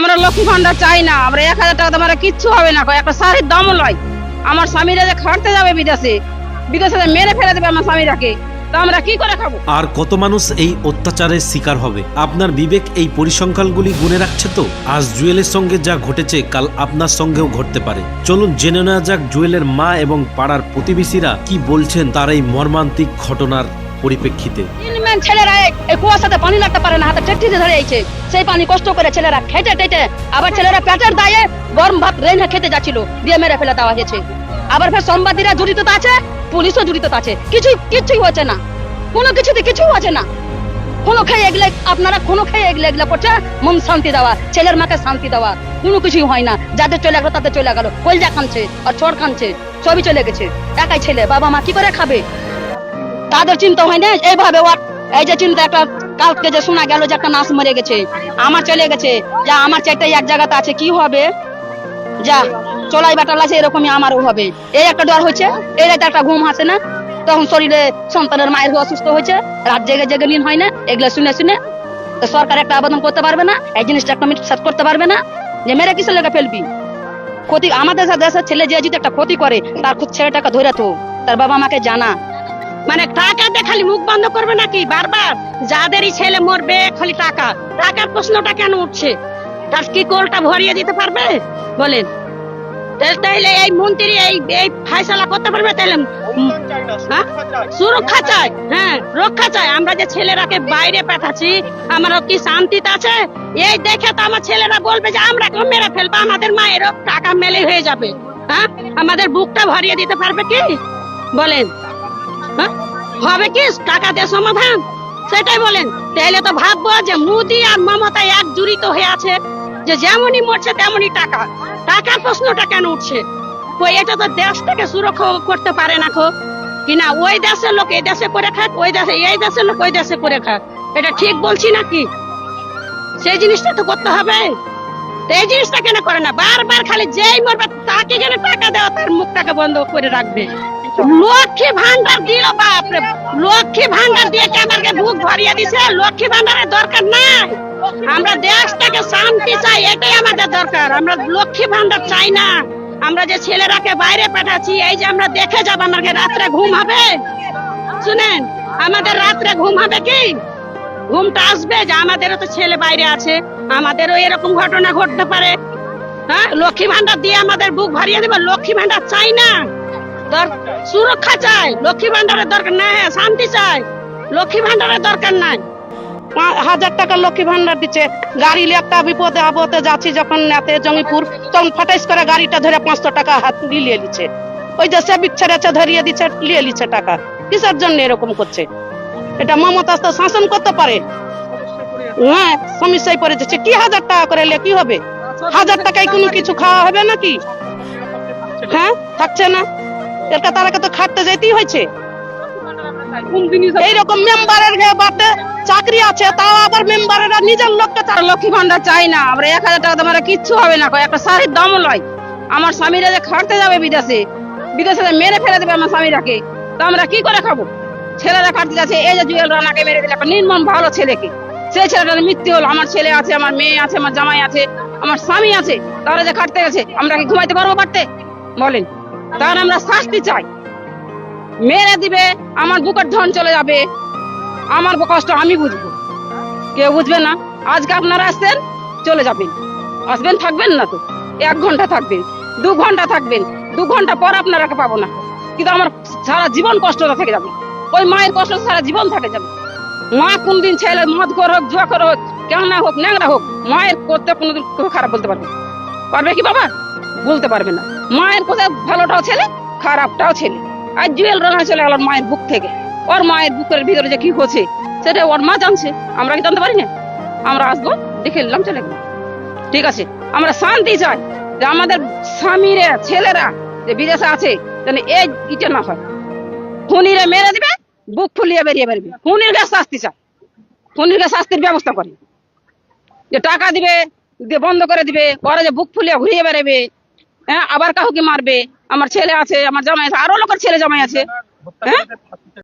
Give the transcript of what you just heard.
আমরা লক্ষ্মী ভান্ডার চাই না, আমরা 1000 টাকা আমরা কিচ্ছু হবে না, একটা শাড়ির দামও লয়। আমার স্বামীরা যে খাটতে যাবে বিদেশে, বিদেশে মেরে ফেলে দেবে আমার স্বামীরাকে, তো আমরা কি করে খাবো? আর কত মানুষ এই অত্যাচারের শিকার হবে? আপনার বিবেক এই পরিসংখ্যানগুলি গুনে রাখছে তো? আজ জুয়েলের সঙ্গে যা ঘটেছে কাল আপনার সঙ্গেও ঘটতে পারে। চলুন জেনে নেওয়া যাক জুয়েলের মা এবং পাড়ার প্রতিবেশীরা কি বলছেন তার এই মর্মান্তিক ঘটনার পরিপ্রেক্ষিতে। ছেলেরা এই কুয়াশাতে পানি লাগতে পারে না, হাতে ট্যাক্সিতে ধরে আইছে, সেই পানি কষ্ট করে ছেলেরা খেটে টেটে, আবার ছেলেরা পেটের দায়ে গরম ভাত রেনে খেতে যাচ্ছিল, দিয়ে মেরে ফেলে দেওয়া হয়েছে। আবার ফের সংবাদীরা জড়িত আছে, পুলিশও জড়িত আছে, কিছুই হচ্ছে না, কোনো কিছুতে কিছু আছে না। কোনো খেয়ে এগুলো আপনারা কোনো খেয়ে এগুলো করছে, মন শান্তি দেওয়া, ছেলের মাকে শান্তি দেওয়া, কোনো কিছুই হয় না। যাদের চলে গেল তাদের চলে গেল, কলজা খানছে আর ছড় খানছে, সবই চলে গেছে। একাই ছেলে, বাবা মা কি করে খাবে? তাদের চিন্তা হয় না এইভাবে। এই যে চিন্তা, একটা কালকে যে শোনা গেল যে একটা নার্স মরে গেছে, আমার চলে গেছে, যা আমার চাইটাই এক জায়গাতে আছে, কি হবে? যা চলাই বাটাল আছে, এরকমই আমারও হবে। এই একটা ডর হচ্ছে, এই রাতে একটা ঘুম আসে না, তখন শরীরে সন্তানের মায়ের অসুস্থ হয়েছে, রাত জেগে জেগে নীল হয় না, এগুলো শুনে শুনে সরকার একটা আবেদন করতে পারবে না, এই জিনিসটা একটা সেট করতে পারবে না যে মেরে কিসের লেগে ফেলবি? ক্ষতি আমাদের দেশের ছেলে যে যদি একটা ক্ষতি করে, তার ছেলেটাকে ধরে তো তার বাবা মাকে জানা। মানে টাকা দিয়ে খালি মুখ বন্ধ করবে নাকি বারবার? যাদেরই ছেলে মরবে খালি টাকা, টাকার প্রশ্নটা কেন উঠছে? তার কি কোলটা ভরিয়ে দিতে পারবে বলেন? তাইলে এই মন্ত্রী এই ফাইসালা করতে পারবে? তাইলে সুরক্ষা চাই, হ্যাঁ রক্ষা চাই। আমরা যে ছেলেরাকে বাইরে পাঠাচ্ছি, আমরা কি শান্তিতে আছে? এই দেখে তো আমার ছেলেরা বলবে যে আমরা কেউ মেরে ফেলবো, আমাদের মায়েরও টাকা মেলে হয়ে যাবে। হ্যাঁ, আমাদের বুকটা ভরিয়ে দিতে পারবে কি বলেন? হবে কি টাকা দিয়ে সমাধান? সেটাই বলেন। তাহলে তো ভাববো যে মোদি আর মমতা এক জড়িত হয়ে আছে, যে যেমনই মরছে তেমনই টাকা। টাকার প্রশ্নটা কেন উঠছে? ওই এটা তো দেশটাকে সুরক্ষা করতে পারে না কিনা? ওই দেশের লোক এই দেশে করে খাক, ওই দেশে এই দেশের লোক ওই দেশে করে খাক, এটা ঠিক বলছি নাকি? সেই জিনিসটা তো করতে হবে। এই জিনিসটা কেন করে না? বারবার খালি যেই মরবে তাকে কেন টাকা দেওয়া, তার মুখটাকে বন্ধ করে রাখবে। লক্ষ্মী ভান্ডার দিল, বাপরে লক্ষ্মী ভান্ডার দিয়ে আমাকে বুক ভরিয়ে দিছে। লক্ষ্মী ভান্ডারের দরকার নাই, আমরা দেশটাকে শান্তি চাই, এটাই আমাদের দরকার। আমরা লক্ষ্মী ভান্ডার চাই না। আমরা যে ছেলেরাকে বাইরে পাঠাচ্ছি, এই যে আমরা দেখে যাবো, আমাকে রাত্রে ঘুম হবে? শুনেন, আমাদের রাত্রে ঘুম হবে কি? ঘুমটা আসবে যে আমাদেরও তো ছেলে বাইরে আছে, আমাদেরও এরকম ঘটনা ঘটতে পারে। হ্যাঁ, লক্ষ্মী ভান্ডার দিয়ে আমাদের বুক ভরিয়ে দেবে? লক্ষ্মী ভান্ডার চাই না, সুরক্ষা চাই। লক্ষ্মী ভান্ডারের দরকার নাই, শান্তি চাই, লক্ষ্মী ভান্ডারের দরকার নাই। 1000 টাকা লক্ষ্মী ভান্ডার দিচ্ছে, গাড়ি নিয়ে একটা বিপদে আপদে যাচ্ছি যখন এতে জঙ্গিপুর, তখন ফাটাইস করে গাড়িটা ধরে 500 টাকা হাত নিয়ে নিচ্ছে। ওই যে সেবিক ছেড়েছে, ধরিয়ে দিচ্ছে, নিয়ে নিচ্ছে টাকা। কিসের জন্য এরকম করছে? এটা মমতা তো শাসন করতে পারে? হ্যাঁ, সমস্যায় পড়ে যাচ্ছে। কি 1000 টাকা করে এলে কি হবে? 1000 টাকায় কোনো কিছু খাওয়া হবে নাকি? হ্যাঁ, থাকছে না, এরকা তারাকে তো খাটতে যেতেই হয়েছে। এইরকম মেম্বারের বাড়িতে চাকরি আছে, তাও আবার মেম্বারেরা নিজের লোককে। লক্ষ্মী ভান্ডার চাই না, আমরা 1000 টাকা আমরা কিচ্ছু হবে না, একটা শাড়ির দামও লয়। আমার স্বামীরা যে খাটতে যাবে বিদেশে, বিদেশে মেরে ফেলে দেবে আমার স্বামীরাকে, তো আমরা কি করে খাবো? ছেলেরা খাটতে যাচ্ছে, এই যে জুয়েল রানাকে মেরে দিল, একটা নির্মম ভালো ছেলেকে, সেই ছেলেটার মৃত্যু হলো। আমার ছেলে আছে, আমার মেয়ে আছে, আমার জামাই আছে, আমার স্বামী আছে, তারা যে খাটতে গেছে, আমরা কি ঘুমাইতে পারবো পারতে বলেন? তাহলে আমরা শাস্তি চাই। মেরে দিবে, আমার বুকের ধন চলে যাবে, আমার কষ্ট আমি বুঝবো, কেউ বুঝবে না। আজকে আপনারা আসছেন, চলে যাবেন, আসবেন থাকবেন না তো 1 ঘন্টা থাকবেন, 2 ঘন্টা থাকবেন, 2 ঘন্টা পর আপনারা পাবো না, কিন্তু আমার সারা জীবন কষ্টটা থেকে যাবে। ওই মায়ের কষ্ট সারা জীবন থেকে যাবে। মা কোনদিন ছেলে মদ কর হোক, জুয়া কর হোক, কেমন হোক, ন্যাংরা হোক, মায়ের করতে কোনোদিন খারাপ বলতে পারবে কি বাবা? বলতে পারবে না। মায়ের কোথায় ভালোটাও ছেলে, খারাপটাও ছেলে। আর জুয়েল রানা চলে গেল মায়ের বুক থেকে, ওর মায়ের বুকের ভিতরে যে কি হচ্ছে সেটা ওর মা জানছে, আমরা কি জানতে পারি না? আমরা আসবো, দেখে নিলাম, চলে গেলাম, ঠিক আছে। আমরা শান্তি চাই যে আমাদের স্বামীরা ছেলেরা যে বিদেশে আছে যেন এই ইটা না হয়। খুনিরে মেরে দিবে, বুক ফুলিয়ে বেরিয়ে বেরবে। খুনির কাছে শাস্তি চাই, খুনির কাছে শাস্তির ব্যবস্থা করে, যে টাকা দিবে, দিয়ে বন্ধ করে দিবে, পরে যে বুক ফুলিয়ে ঘুরিয়ে বেরোবে। হ্যাঁ, আবার কাউকে মারবে। আমার ছেলে আছে, আমার জামাই আছে, আরো লোকের ছেলে জামাই আছে। হ্যাঁ,